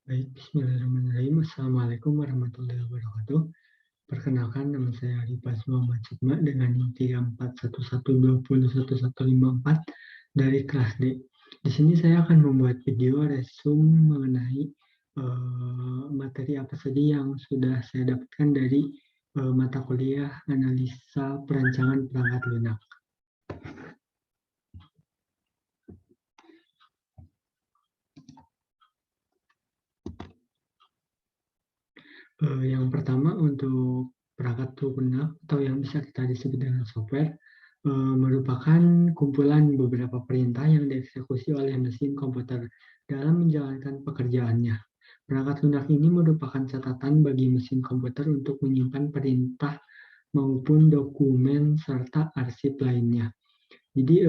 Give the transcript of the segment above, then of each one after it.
Baik, bismillahirrahmanirrahim. Assalamualaikum warahmatullahi wabarakatuh. Perkenalkan, nama saya Arifas Muhammad Sukma dengan NIM 3411201154 dari kelas D. Di sini saya akan membuat video resume mengenai materi apa saja yang sudah saya dapatkan dari mata kuliah analisa perancangan perangkat lunak. Yang pertama untuk perangkat lunak atau yang bisa kita disebut dengan software merupakan kumpulan beberapa perintah yang dieksekusi oleh mesin komputer dalam menjalankan pekerjaannya. Perangkat lunak ini merupakan catatan bagi mesin komputer untuk menyimpan perintah maupun dokumen serta arsip lainnya. Jadi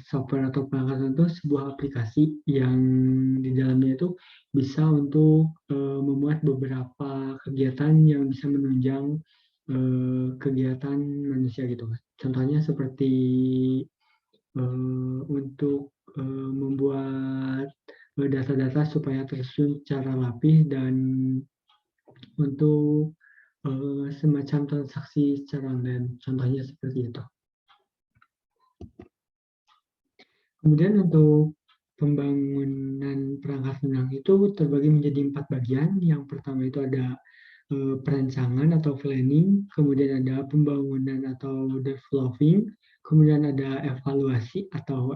software atau perangkat itu sebuah aplikasi yang di dalamnya itu bisa untuk memuat beberapa kegiatan yang bisa menunjang kegiatan manusia gitu. Contohnya seperti untuk membuat data-data supaya tersusun secara rapih dan untuk semacam transaksi secara online. Contohnya seperti itu. Kemudian untuk pembangunan perangkat lunak itu terbagi menjadi 4 bagian. Yang pertama itu ada perancangan atau planning, kemudian ada pembangunan atau developing, kemudian ada evaluasi atau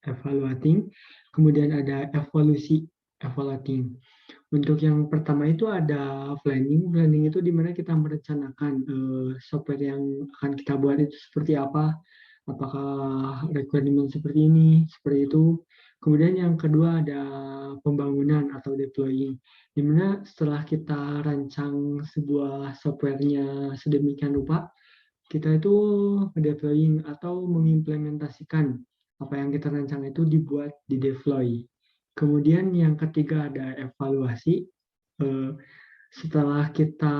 evaluating, kemudian ada evolusi evaluating. Untuk yang pertama itu ada planning. Planning itu di mana kita merencanakan software yang akan kita buat itu seperti apa, apakah requirement seperti ini, seperti itu. Kemudian yang kedua ada pembangunan atau deploying, di mana setelah kita rancang sebuah softwarenya sedemikian rupa, kita itu deploying atau mengimplementasikan apa yang kita rancang itu dibuat di deploy. Kemudian yang ketiga ada evaluasi. Setelah kita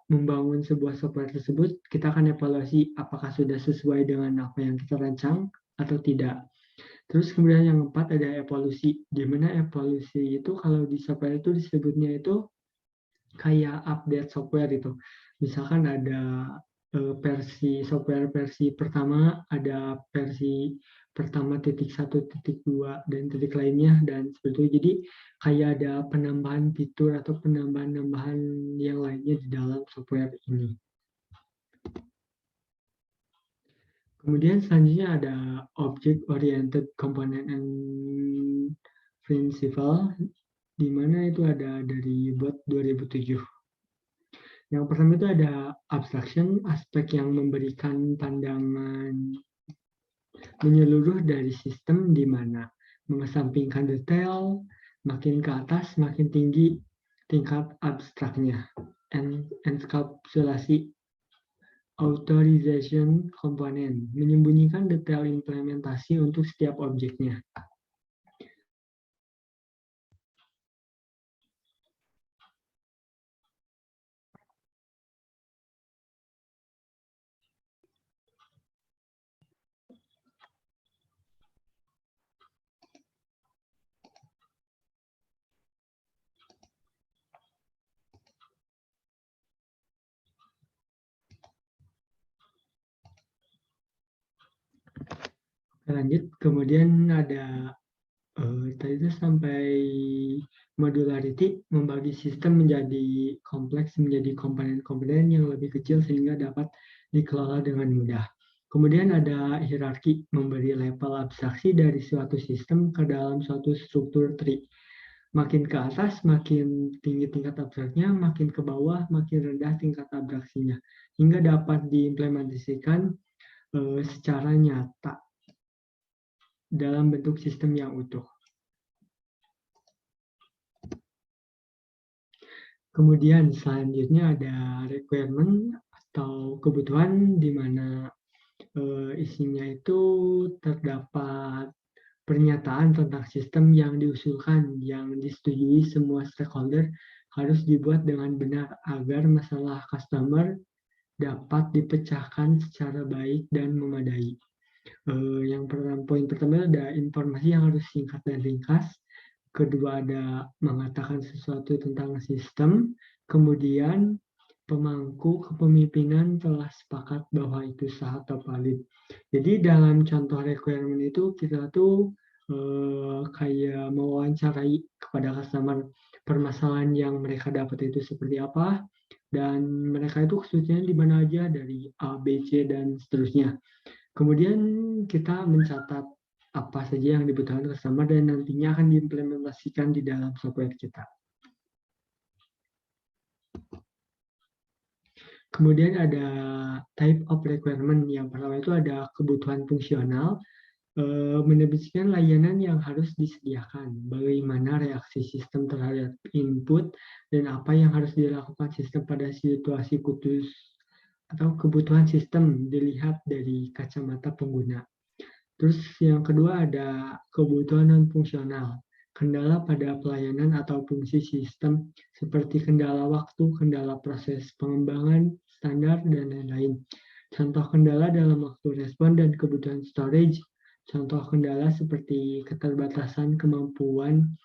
membangun sebuah software tersebut, kita akan evaluasi apakah sudah sesuai dengan apa yang kita rancang atau tidak. Terus kemudian yang keempat ada evolusi, di mana evolusi itu kalau di software itu disebutnya itu kayak update software itu. Misalkan ada versi software versi pertama, ada versi pertama titik 1, titik 2, dan titik lainnya, dan seperti itu. Jadi kayak ada penambahan fitur atau penambahan-nambahan yang lainnya di dalam software ini. Kemudian selanjutnya ada Object Oriented Component and Principle, di mana itu ada dari BOT 2007. Yang pertama itu ada abstraction, aspek yang memberikan pandangan menyeluruh dari sistem di mana mengesampingkan detail, makin ke atas makin tinggi tingkat abstraknya. Enkapsulasi authorization component, menyembunyikan detail implementasi untuk setiap objeknya. Lanjut, kemudian ada tadi itu sampai modularity, membagi sistem menjadi kompleks, menjadi komponen-komponen yang lebih kecil sehingga dapat dikelola dengan mudah. Kemudian ada hierarki, memberi level abstraksi dari suatu sistem ke dalam suatu struktur tree. Makin ke atas, makin tinggi tingkat abstraknya, makin ke bawah, makin rendah tingkat abstraksinya, hingga dapat diimplementasikan secara nyata dalam bentuk sistem yang utuh. Kemudian selanjutnya ada requirement atau kebutuhan di mana isinya itu terdapat pernyataan tentang sistem yang diusulkan, yang disetujui semua stakeholder harus dibuat dengan benar agar masalah customer dapat dipecahkan secara baik dan memadai. Yang pertama, poin pertama ada informasi yang harus singkat dan ringkas. kedua ada mengatakan sesuatu tentang sistem, kemudian pemangku kepemimpinan telah sepakat bahwa itu sah atau valid. Jadi dalam contoh requirement itu kita tuh kayak mewawancarai kepada customer permasalahan yang mereka dapat itu seperti apa, dan mereka itu kesulitannya di mana aja dari A, B, C, dan seterusnya. Kemudian kita mencatat apa saja yang dibutuhkan customer dan nantinya akan diimplementasikan di dalam software kita. Kemudian ada type of requirement. Yang pertama itu ada kebutuhan fungsional, mendefinisikan layanan yang harus disediakan, bagaimana reaksi sistem terhadap input, dan apa yang harus dilakukan sistem pada situasi khusus atau kebutuhan sistem dilihat dari kacamata pengguna. Terus yang kedua ada kebutuhan non-fungsional, kendala pada pelayanan atau fungsi sistem seperti kendala waktu, kendala proses pengembangan, standar, dan lain-lain. Contoh kendala dalam waktu respon dan kebutuhan storage. Contoh kendala seperti keterbatasan kemampuan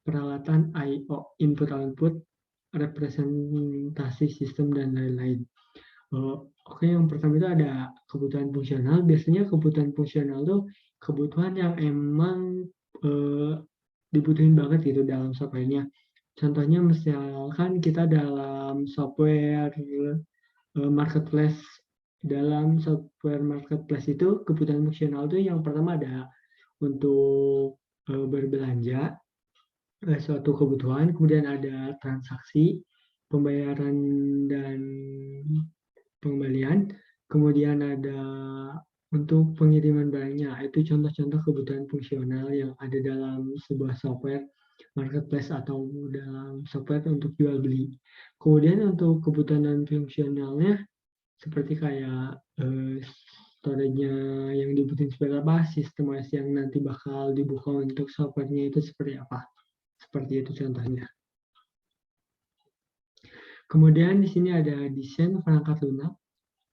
peralatan I/O, input-output, representasi sistem, dan lain-lain. Oke, yang pertama itu ada kebutuhan fungsional. Biasanya kebutuhan fungsional itu kebutuhan yang emang dibutuhin banget gitu dalam softwarenya. Contohnya misalkan kita dalam software marketplace. Dalam software marketplace itu kebutuhan fungsional itu yang pertama ada untuk berbelanja, suatu kebutuhan, kemudian ada transaksi, pembayaran dan pengembalian, kemudian ada untuk pengiriman barangnya. Itu contoh-contoh kebutuhan fungsional yang ada dalam sebuah software marketplace atau dalam software untuk jual beli. Kemudian untuk kebutuhan non fungsionalnya seperti kayak storage-nya yang dibutuhin seperti apa, sistem OS yang nanti bakal dibuka untuk software-nya itu seperti apa. Seperti itu contohnya. Kemudian di sini ada desain perangkat lunak,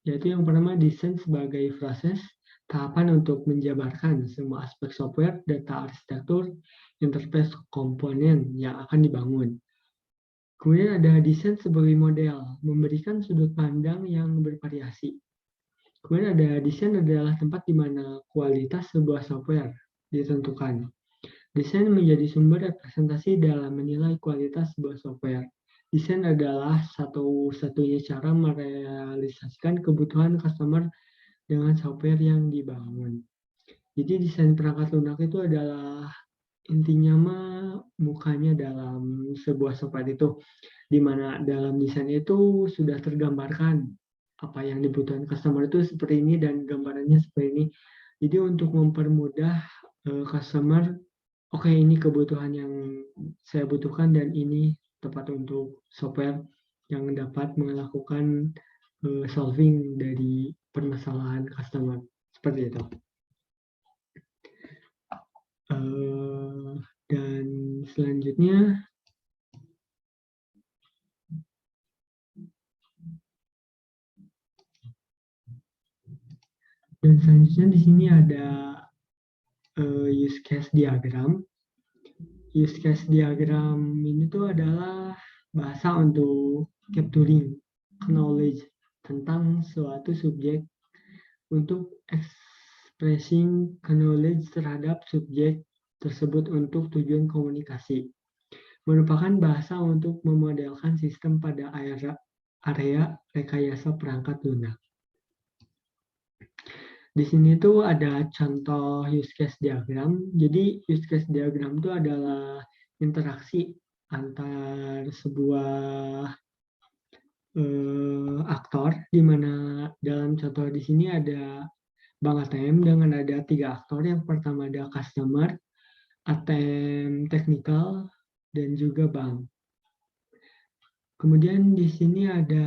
yaitu yang pertama desain sebagai proses tahapan untuk menjabarkan semua aspek software, data arsitektur, interface komponen yang akan dibangun. Kemudian ada desain sebagai model, memberikan sudut pandang yang bervariasi. Kemudian ada desain adalah tempat di mana kualitas sebuah software ditentukan. Desain menjadi sumber representasi dalam menilai kualitas sebuah software. Desain adalah satu-satunya cara merealisasikan kebutuhan customer dengan software yang dibangun. Jadi desain perangkat lunak itu adalah intinya mukanya dalam sebuah software itu, di mana dalam desain itu sudah tergambarkan apa yang dibutuhkan customer itu seperti ini dan gambarannya seperti ini. Jadi untuk mempermudah customer, oke, ini kebutuhan yang saya butuhkan dan ini tepat untuk software yang dapat melakukan solving dari permasalahan customer. Seperti itu. Dan selanjutnya di sini ada use case diagram. Use case diagram ini tuh adalah bahasa untuk capturing knowledge tentang suatu subjek untuk expressing knowledge terhadap subjek tersebut untuk tujuan komunikasi. Merupakan bahasa untuk memodelkan sistem pada area rekayasa perangkat lunak. Di sini tuh ada contoh use case diagram. Jadi use case diagram itu adalah interaksi antar sebuah aktor, di mana dalam contoh di sini ada bank ATM dengan ada 3 aktor. Yang pertama ada customer, ATM technical, dan juga bank. Kemudian di sini ada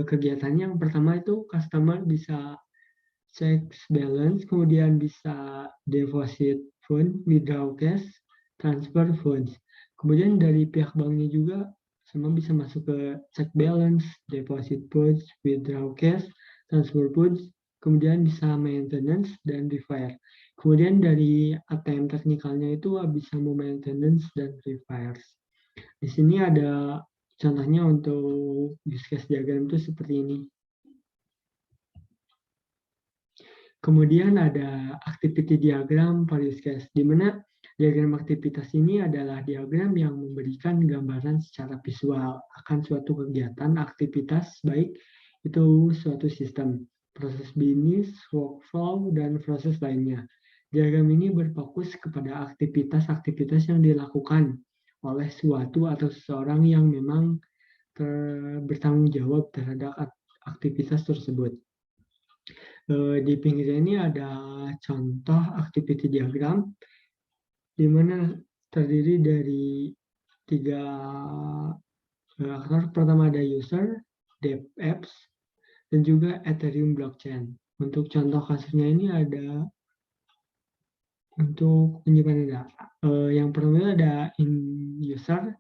kegiatannya. Yang pertama itu customer bisa check balance, kemudian bisa deposit fund, withdraw cash, transfer funds. Kemudian dari pihak banknya juga semua bisa masuk ke check balance, deposit push, withdraw cash, transfer push, kemudian bisa maintenance dan refire. Kemudian dari ATM teknikalnya itu bisa mau maintenance dan refires. Di sini ada contohnya untuk use case diagram itu seperti ini. Kemudian ada activity diagram for use case, di mana diagram aktivitas ini adalah diagram yang memberikan gambaran secara visual akan suatu kegiatan, aktivitas, baik itu suatu sistem, proses bisnis, workflow, dan proses lainnya. Diagram ini berfokus kepada aktivitas-aktivitas yang dilakukan oleh suatu atau seseorang yang memang bertanggung jawab terhadap aktivitas tersebut. Di pinggirnya ini ada contoh activity diagram, di mana terdiri dari 3 aktor. Pertama ada user, dev apps, dan juga Ethereum blockchain. Untuk contoh kasusnya ini ada untuk penyimpanan data. Yang pertama ada user,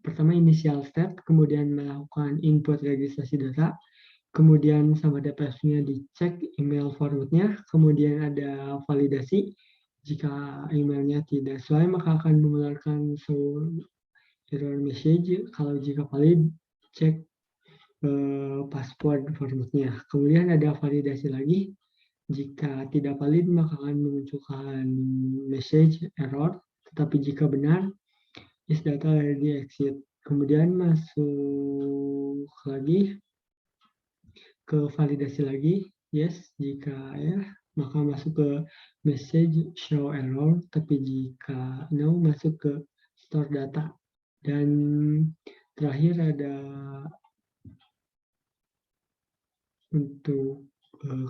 pertama initial step, kemudian melakukan input registrasi data, kemudian sama DPS-nya dicek email forward-nya, kemudian ada validasi. Jika emailnya tidak sesuai, maka akan mengeluarkan error message. Kalau jika valid, cek password forward-nya. Kemudian ada validasi lagi. Jika tidak valid, maka akan memunculkan message error. Tetapi jika benar, is data already exit. Kemudian masuk lagi ke validasi lagi, yes, jika ya, maka masuk ke message show error, tapi jika no, masuk ke store data. Dan terakhir ada untuk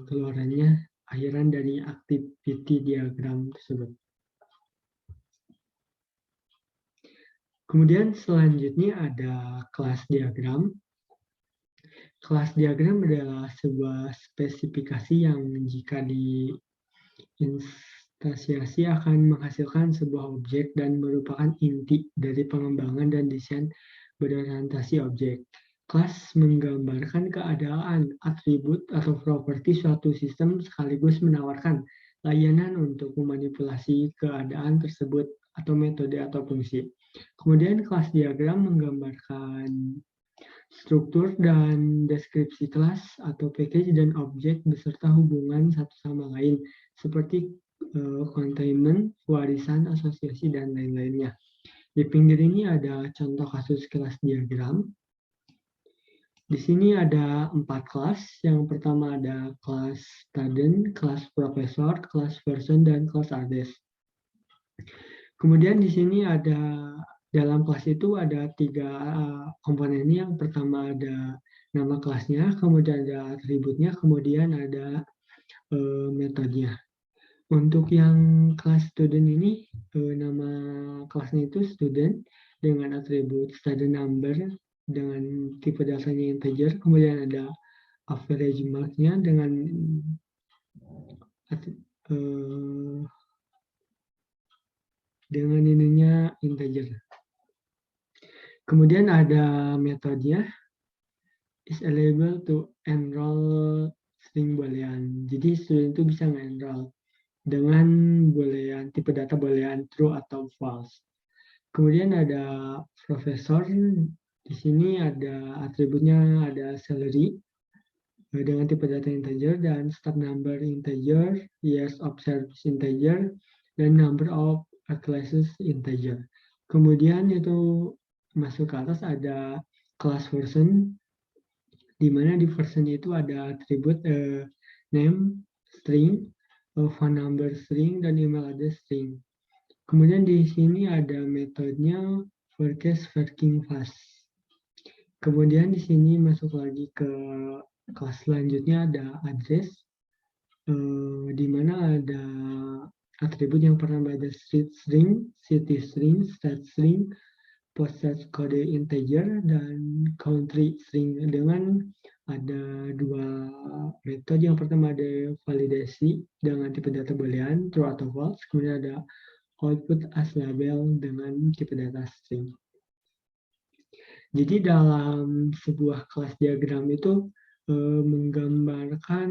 keluarannya, akhiran dari activity diagram tersebut. Kemudian selanjutnya ada kelas diagram. Kelas diagram adalah sebuah spesifikasi yang jika diinstansiasi akan menghasilkan sebuah objek dan merupakan inti dari pengembangan dan desain berorientasi objek. Kelas menggambarkan keadaan, atribut, atau properti suatu sistem sekaligus menawarkan layanan untuk memanipulasi keadaan tersebut atau metode atau fungsi. Kemudian kelas diagram menggambarkan struktur dan deskripsi kelas atau package dan objek beserta hubungan satu sama lain seperti containment, warisan, asosiasi, dan lain-lainnya. Di pinggir ini ada contoh kasus kelas diagram. Di sini ada 4 kelas. Yang pertama ada kelas student, kelas profesor, kelas person, dan kelas artist. Kemudian di sini ada dalam kelas itu ada 3 komponen. Yang pertama ada nama kelasnya, kemudian ada atributnya, kemudian ada metodenya. Untuk yang kelas student ini, nama kelasnya itu student dengan atribut student number dengan tipe datanya integer, kemudian ada average mark-nya dengan ininya integer. Kemudian ada metodenya, is eligible to enroll string boolean. Jadi student itu bisa nge-enroll dengan boolean, tipe data boolean true atau false. Kemudian ada profesor, di sini ada atributnya, ada salary dengan tipe data integer dan start number integer, years of service integer, dan number of classes integer. Kemudian itu masuk ke atas ada class version, di mana di version itu ada atribut name, string, phone number string, dan email address string. Kemudian di sini ada metodenya forecast working fast. Kemudian di sini masuk lagi ke kelas selanjutnya ada address, di mana ada atribut yang pertama ada street string, city string, state string, postage code integer, dan country string. Dengan ada 2 metode. Yang pertama ada validasi dengan tipe data boolean true atau false, kemudian ada output as label dengan tipe data string. Jadi dalam sebuah kelas diagram itu menggambarkan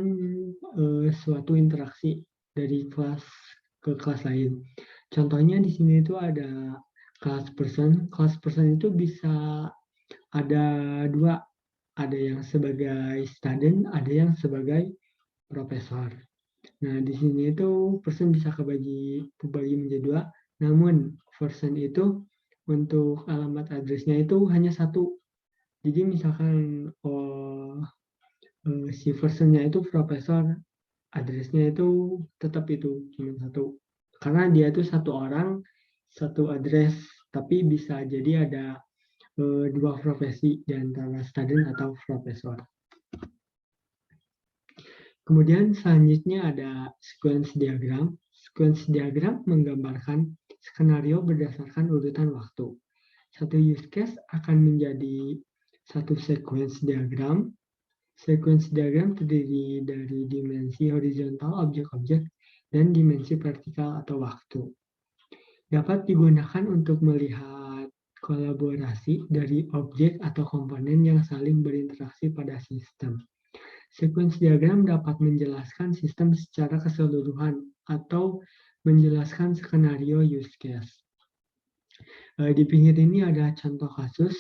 suatu interaksi dari kelas ke kelas lain. Contohnya di sini itu ada kelas person. Kelas person itu bisa ada dua, ada yang sebagai student, ada yang sebagai profesor. Nah, di sini itu person bisa kebagi menjadi dua, namun person itu untuk alamat address-nya itu hanya satu. Jadi misalkan si person-nya itu profesor, address-nya itu tetap itu cuma satu. Karena dia itu satu orang, satu address, tapi bisa jadi ada dua profesi di antara student atau profesor. Kemudian selanjutnya ada sequence diagram. Sequence diagram menggambarkan skenario berdasarkan urutan waktu. Satu use case akan menjadi satu sequence diagram. Sequence diagram terdiri dari dimensi horizontal objek-objek dan dimensi vertikal atau waktu. Dapat digunakan untuk melihat kolaborasi dari objek atau komponen yang saling berinteraksi pada sistem. Sequence diagram dapat menjelaskan sistem secara keseluruhan atau menjelaskan skenario use case. Di pinggir ini ada contoh kasus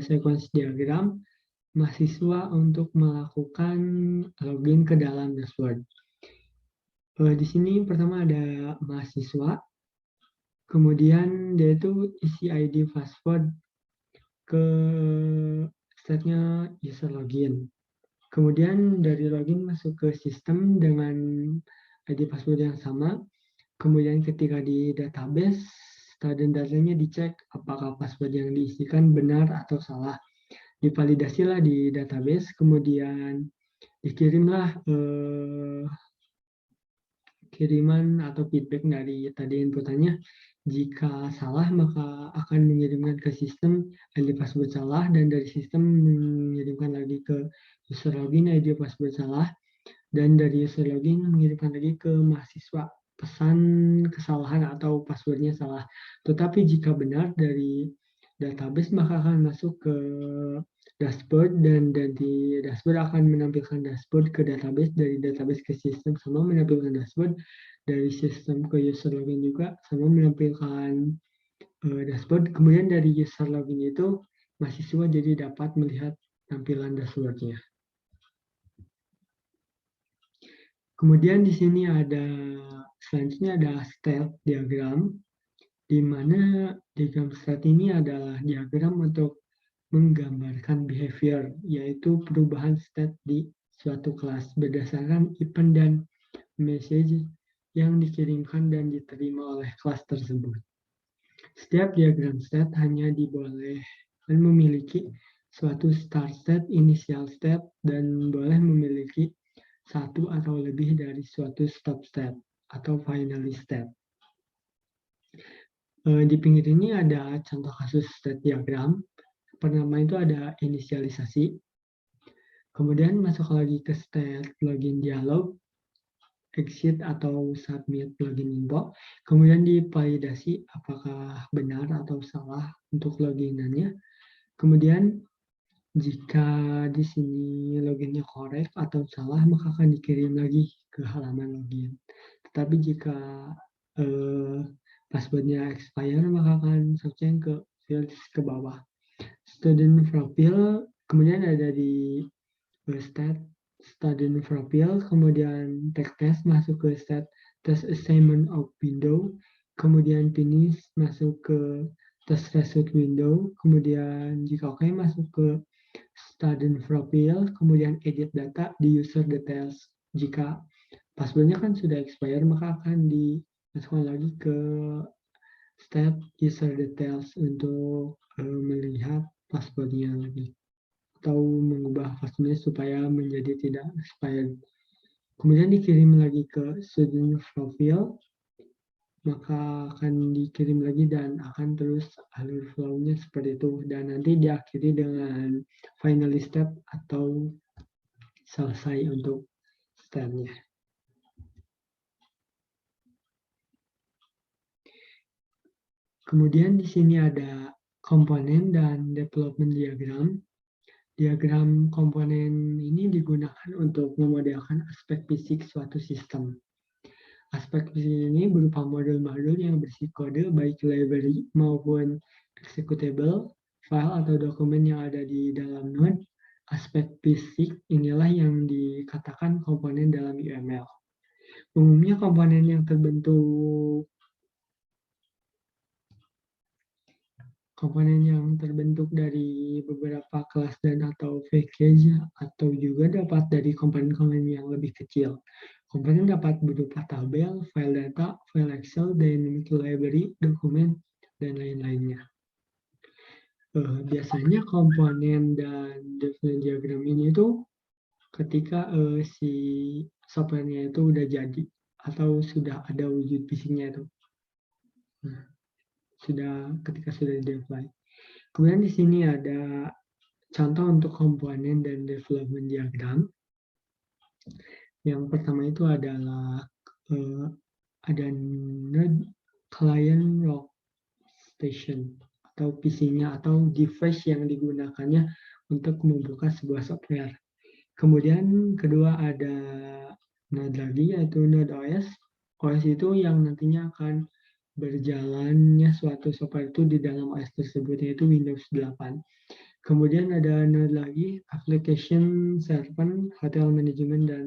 sequence diagram mahasiswa untuk melakukan login ke dalam dashboard. Di sini pertama ada mahasiswa, kemudian dia itu isi ID password ke setnya user login. Kemudian dari login masuk ke sistem dengan ID password yang sama. Kemudian ketika di database, dan datanya dicek apakah password yang diisikan benar atau salah. Divalidasilah di database, kemudian dikirimlah kiriman atau feedback dari tadi inputannya. Jika salah, maka akan mengirimkan ke sistem ID password salah, dan dari sistem mengirimkan lagi ke user login ID password salah, dan dari user login mengirimkan lagi ke mahasiswa pesan kesalahan atau passwordnya salah. Tetapi jika benar dari database, maka akan masuk ke dashboard, dan di dashboard akan menampilkan dashboard ke database, dari database ke sistem sama menampilkan dashboard, dari sistem ke user login juga sama menampilkan dashboard. Kemudian dari user login itu mahasiswa jadi dapat melihat tampilan dashboardnya. Kemudian di sini ada selanjutnya ada state diagram, di mana diagram state ini adalah diagram untuk menggambarkan behavior, yaitu perubahan state di suatu kelas berdasarkan event dan message yang dikirimkan dan diterima oleh kelas tersebut. Setiap diagram state hanya dibolehkan memiliki suatu start state, initial state, dan boleh memiliki satu atau lebih dari suatu stop state atau final state. Di pinggir ini ada contoh kasus state diagram. Pertama itu ada inisialisasi, kemudian masuk lagi ke state login dialog, exit atau submit login info, kemudian divalidasi apakah benar atau salah untuk loginannya. Kemudian jika di sini loginnya correct atau salah, maka akan dikirim lagi ke halaman login. Tetapi jika passwordnya expire, maka akan subject ke field ke bawah. Student profile, kemudian ada di state student profile, kemudian test masuk ke state test assignment of window, kemudian finish masuk ke test result window, kemudian jika oke masuk ke student profile, kemudian edit data di user details. Jika passwordnya kan sudah expire, maka akan dimasukkan lagi ke step user details untuk melihat passwordnya lagi, atau mengubah passwordnya supaya menjadi tidak expired. Kemudian dikirim lagi ke student profile, maka akan dikirim lagi dan akan terus alur flow-nya seperti itu, dan nanti diakhiri dengan final step atau selesai untuk step-nya. Kemudian di sini ada komponen dan development diagram. Diagram komponen ini digunakan untuk memodelkan aspek fisik suatu sistem. Aspek fisik ini berupa modul-modul yang berisi kode baik library maupun executable, file atau dokumen yang ada di dalam Node. Aspek fisik inilah yang dikatakan komponen dalam UML. Umumnya komponen yang terbentuk dari beberapa kelas dan atau package atau juga dapat dari komponen-komponen yang lebih kecil. Komponen dapat berupa tabel, file data, file Excel, dynamic library, dokumen, dan lain-lainnya. Biasanya komponen dan development diagram ini itu ketika si software-nya itu udah jadi atau sudah ada wujud fisiknya itu. Nah, ketika sudah di-deploy. Kemudian di sini ada contoh untuk komponen dan development diagram. Yang pertama itu adalah ada node client workstation atau PC-nya atau device yang digunakannya untuk membuka sebuah software. Kemudian kedua ada node lagi yaitu node OS. OS itu yang nantinya akan berjalannya suatu software itu di dalam OS tersebut yaitu Windows 8. Kemudian ada node lagi application server, hotel management dan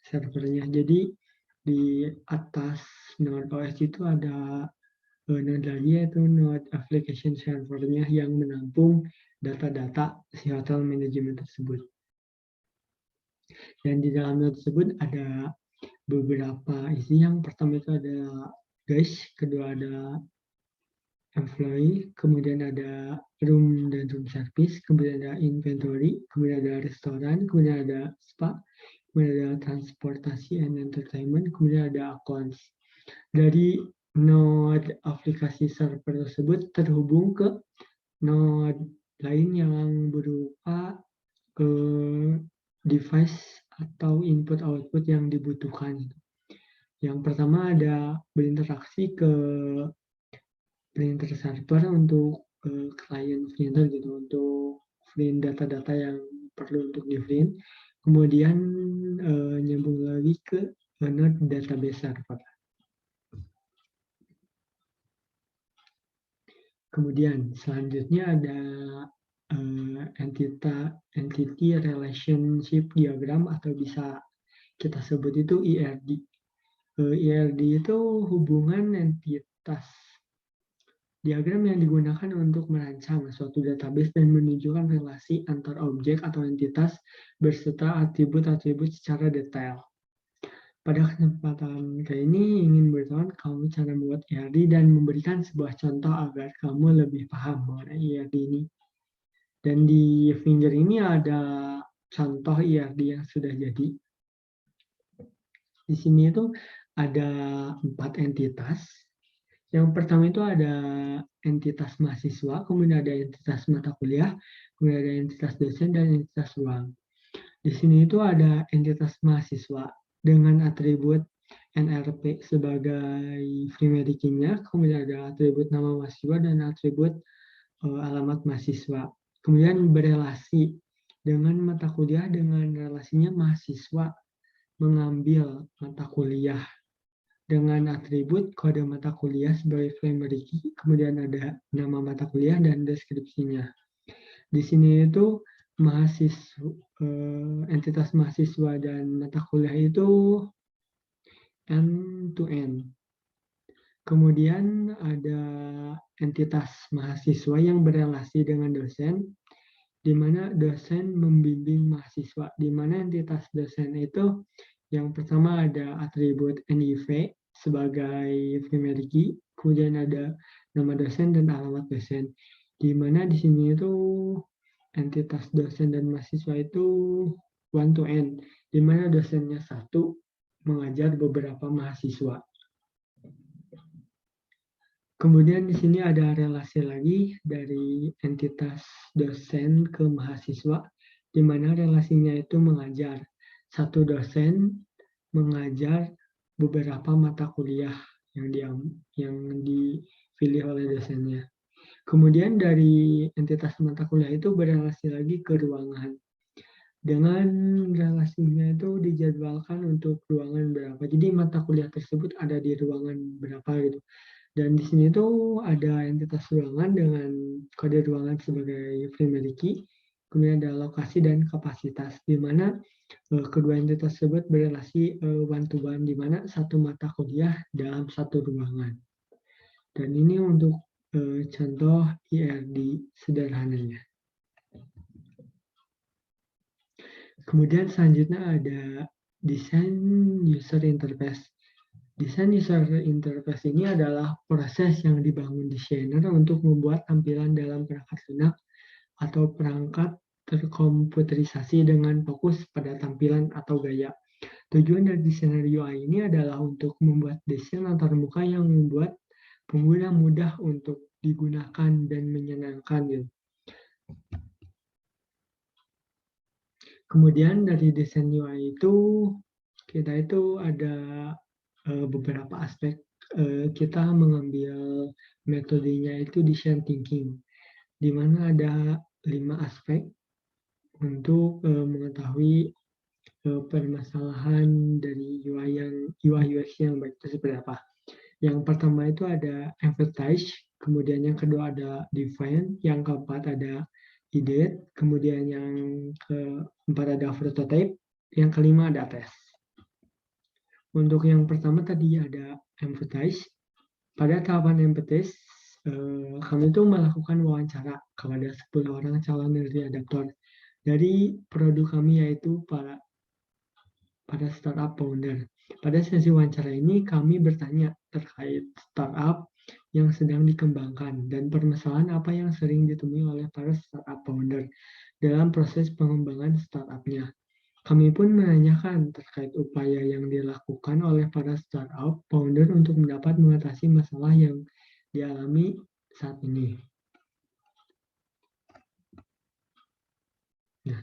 servernya. Jadi di atas node OS itu ada node lagi yaitu node application servernya yang menampung data-data si hotel management tersebut. Dan di dalam node tersebut ada beberapa isi. Yang pertama itu ada guys, kedua ada employee, kemudian ada room dan room service, kemudian ada inventory, kemudian ada restoran, kemudian ada spa, kemudian ada transportasi and entertainment, kemudian ada accounts. Dari node aplikasi server tersebut terhubung ke node lain yang berupa device atau input-output yang dibutuhkan. Yang pertama ada berinteraksi ke printer server untuk client printer gitu, untuk print data-data yang perlu untuk di print. Kemudian nyambung lagi ke node database server. Kemudian selanjutnya ada entity relationship diagram atau bisa kita sebut itu IRD. IRD itu hubungan entitas. Diagram yang digunakan untuk merancang suatu database dan menunjukkan relasi antar objek atau entitas beserta atribut-atribut secara detail. Pada kesempatan kali ini ingin beritahu kamu cara membuat IRD dan memberikan sebuah contoh agar kamu lebih paham mengenai IRD ini. Dan di Finger ini ada contoh IRD yang sudah jadi. Di sini itu ada 4 entitas. Yang pertama itu ada entitas mahasiswa, kemudian ada entitas mata kuliah, kemudian ada entitas dosen, dan entitas ruang. Di sini itu ada entitas mahasiswa dengan atribut NRP sebagai primary key-nya, kemudian ada atribut nama mahasiswa dan atribut alamat mahasiswa. Kemudian berelasi dengan mata kuliah dengan relasinya mahasiswa mengambil mata kuliah dengan atribut kode mata kuliah sebagai primary key, kemudian ada nama mata kuliah dan deskripsinya. Di sini itu entitas mahasiswa dan mata kuliah itu end-to-end. Kemudian ada entitas mahasiswa yang berelasi dengan dosen, di mana dosen membimbing mahasiswa, di mana entitas dosen itu yang pertama ada atribut NIV sebagai primary key, kemudian ada nama dosen dan alamat dosen. Di mana di sini itu entitas dosen dan mahasiswa itu one to end, di mana dosennya satu mengajar beberapa mahasiswa. Kemudian di sini ada relasi lagi dari entitas dosen ke mahasiswa, di mana relasinya itu mengajar. Satu dosen mengajar beberapa mata kuliah yang dipilih oleh dosennya. Kemudian dari entitas mata kuliah itu berrelasi lagi ke ruangan. Dengan relasinya itu dijadwalkan untuk ruangan berapa. Jadi mata kuliah tersebut ada di ruangan berapa gitu. Dan di sini tuh ada entitas ruangan dengan kode ruangan sebagai primary key, kemudian ada lokasi dan kapasitas, di mana kedua entitas tersebut berrelasi one to one, di mana satu mata kuliah dalam satu ruangan. Dan ini untuk contoh IRD sederhananya. Kemudian selanjutnya ada desain user interface. Desain user interface ini adalah proses yang dibangun desainer untuk membuat tampilan dalam perangkat lunak atau perangkat terkomputerisasi dengan fokus pada tampilan atau gaya. Tujuan dari desainer UI ini adalah untuk membuat desain antarmuka yang membuat pengguna mudah untuk digunakan dan menyenangkan. Gitu. Kemudian dari desain UI itu kita itu ada beberapa aspek. Kita mengambil metodenya itu design thinking, di mana ada 5 aspek untuk mengetahui permasalahan dari UI UX yang baik itu seperti apa. Yang pertama itu ada emphasize, kemudian yang kedua ada define, yang keempat ada ideate, kemudian yang keempat ada prototype, yang kelima ada test. Untuk yang pertama tadi ada empathize. Pada tahapan empathize, kami itu melakukan wawancara kepada 10 orang calon early adopter dari produk kami, yaitu pada startup founder. Pada sesi wawancara ini kami bertanya terkait startup yang sedang dikembangkan dan permasalahan apa yang sering ditemui oleh para startup founder dalam proses pengembangan startupnya. Kami pun menanyakan terkait upaya yang dilakukan oleh para startup founder untuk mendapat mengatasi masalah yang dialami saat ini. Nah,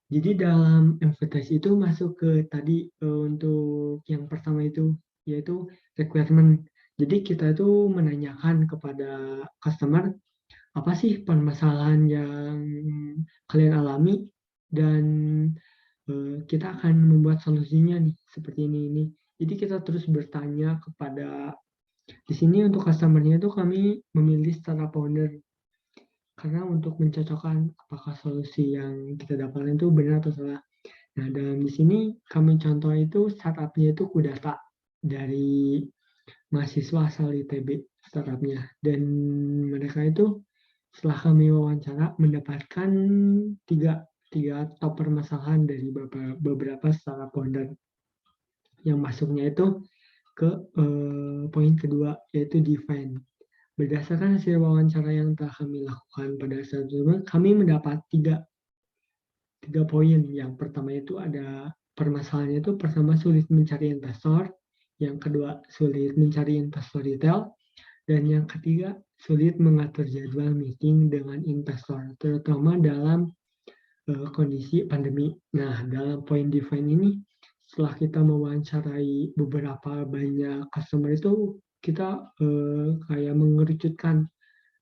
jadi dalam empathize itu masuk ke tadi untuk yang pertama itu, yaitu requirement. Jadi kita itu menanyakan kepada customer, apa sih permasalahan yang kalian alami, dan kita akan membuat solusinya nih seperti ini. Jadi kita terus bertanya kepada, di sini untuk customer-nya itu kami memilih startup founder karena untuk mencocokkan apakah solusi yang kita dapatkan itu benar atau salah. Nah, dalam di sini kami contoh itu startup-nya itu Kudata dari mahasiswa asal ITB startup-nya, dan mereka itu setelah kami wawancara mendapatkan tiga top permasalahan dari beberapa startup founder yang masuknya itu ke poin kedua, yaitu define. Berdasarkan hasil wawancara yang telah kami lakukan pada saat itu, kami mendapat tiga poin. Yang pertama itu ada permasalahannya itu pertama sulit mencari investor, yang kedua sulit mencari investor retail, dan yang ketiga sulit mengatur jadwal meeting dengan investor, terutama dalam kondisi pandemi. Nah, dalam poin define ini, setelah kita mewawancarai beberapa banyak customer itu, kita kayak mengerucutkan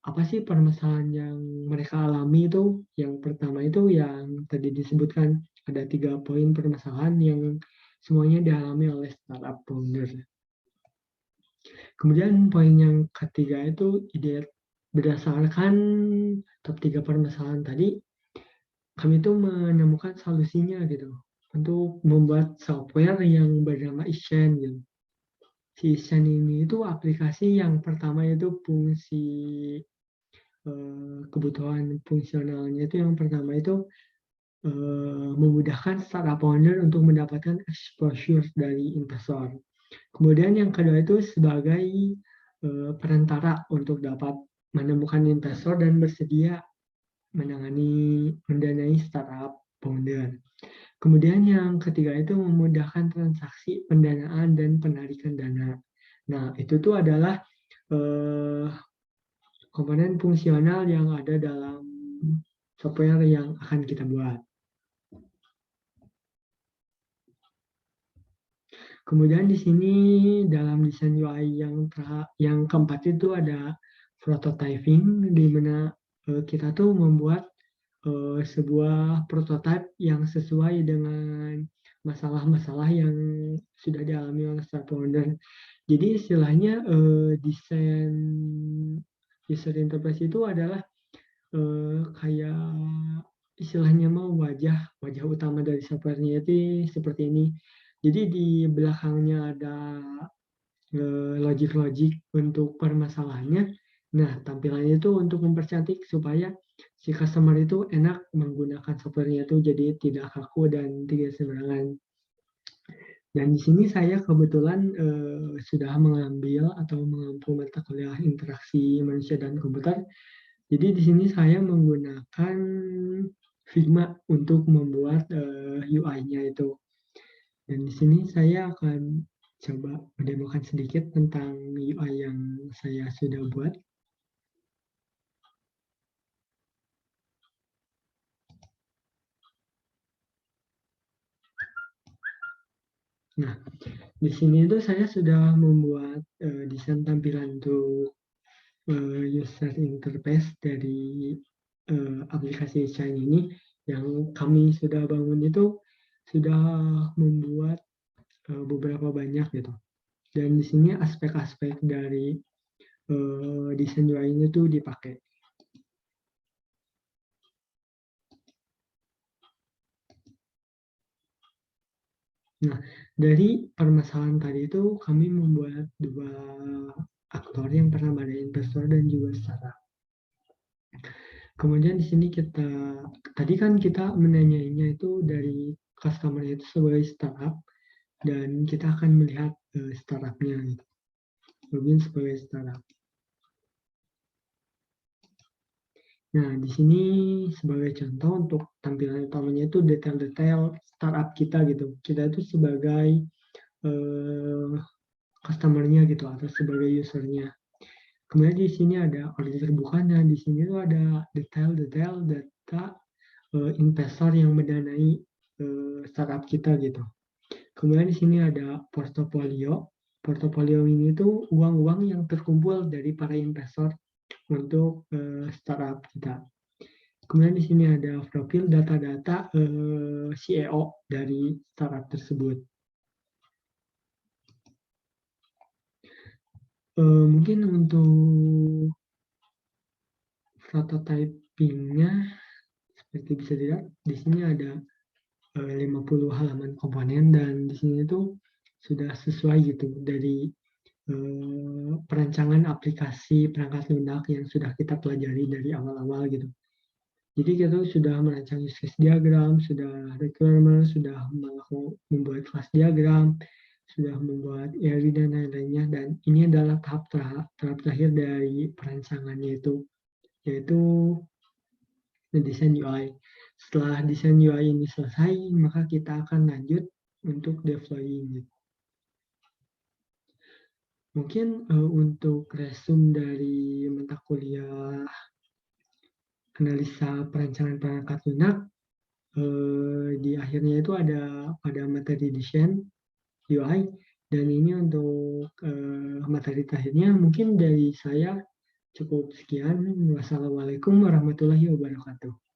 apa sih permasalahan yang mereka alami itu. Yang pertama itu yang tadi disebutkan, ada 3 poin permasalahan yang semuanya dialami oleh startup founder. Kemudian poin yang ketiga itu ide. Berdasarkan top 3 permasalahan tadi, kami itu menemukan solusinya gitu untuk membuat software yang bernama Ishen gitu. Si Ishen ini itu aplikasi yang pertama itu fungsi kebutuhan fungsionalnya itu yang pertama itu memudahkan startup founder untuk mendapatkan exposure dari investor. Kemudian yang kedua itu sebagai perantara untuk dapat menemukan investor dan bersedia mendanai startup founder. Kemudian yang ketiga itu memudahkan transaksi pendanaan dan penarikan dana. Nah, itu tuh adalah komponen fungsional yang ada dalam software yang akan kita buat. Kemudian di sini dalam desain UI yang keempat itu ada prototyping di mana, kita tuh membuat, sebuah prototype yang sesuai dengan masalah-masalah yang sudah dialami oleh setiap founder. Jadi istilahnya, desain user interface itu adalah, kayak istilahnya wajah wajah utama dari software-nya itu seperti ini. Jadi di belakangnya ada logik-logik untuk permasalahannya. Nah, tampilannya itu untuk mempercantik supaya si customer itu enak menggunakan software-nya itu jadi tidak kaku dan tidak sembarangan. Dan di sini saya kebetulan, sudah mengambil atau menempuh mata kuliah interaksi manusia dan komputer. Jadi di sini saya menggunakan Figma untuk membuat, UI-nya itu. Dan di sini saya akan coba mendemokan sedikit tentang UI yang saya sudah buat. Nah, di sini itu saya sudah membuat, desain tampilan untuk, user interface dari, aplikasi Shine ini, yang kami sudah bangun itu sudah membuat, beberapa banyak gitu. Dan di sini aspek-aspek dari, desain UI-nya tuh dipakai. Nah, dari permasalahan tadi itu kami membuat 2 aktor yang pernah pada investor dan juga startup. Kemudian di sini tadi kan kita menanyainya itu dari customer itu sebagai startup dan kita akan melihat, startup-nya gitu, Robin sebagai startup. Nah, di sini sebagai contoh untuk tampilan utamanya itu detail-detail startup kita gitu. Kita itu sebagai, eee, customer-nya gitu atau sebagai user-nya. Kemudian di sini ada order terbukanya, di sini tuh ada detail-detail data, investor yang mendanai, startup kita gitu. Kemudian di sini ada portofolio. Portofolio ini tuh uang-uang yang terkumpul dari para investor untuk, startup kita. Kemudian di sini ada profil data-data, CEO dari startup tersebut. Mungkin untuk prototyping-nya seperti bisa dilihat di sini ada, 50 halaman komponen dan di sini tuh sudah sesuai gitu dari, perancangan aplikasi perangkat lunak yang sudah kita pelajari dari awal-awal gitu. Jadi kita sudah merancang use case diagram, sudah requirement, sudah membuat class diagram, sudah membuat ERI dan lain-lainnya, dan ini adalah tahap terakhir dari perancangannya itu, yaitu mendesain UI. Setelah desain UI ini selesai, maka kita akan lanjut untuk deploying gitu. Mungkin, untuk resume dari mata kuliah analisa perancangan perangkat lunak, di akhirnya itu ada pada materi desain UI, dan ini untuk, materi terakhirnya mungkin dari saya cukup sekian. Wassalamualaikum warahmatullahi wabarakatuh.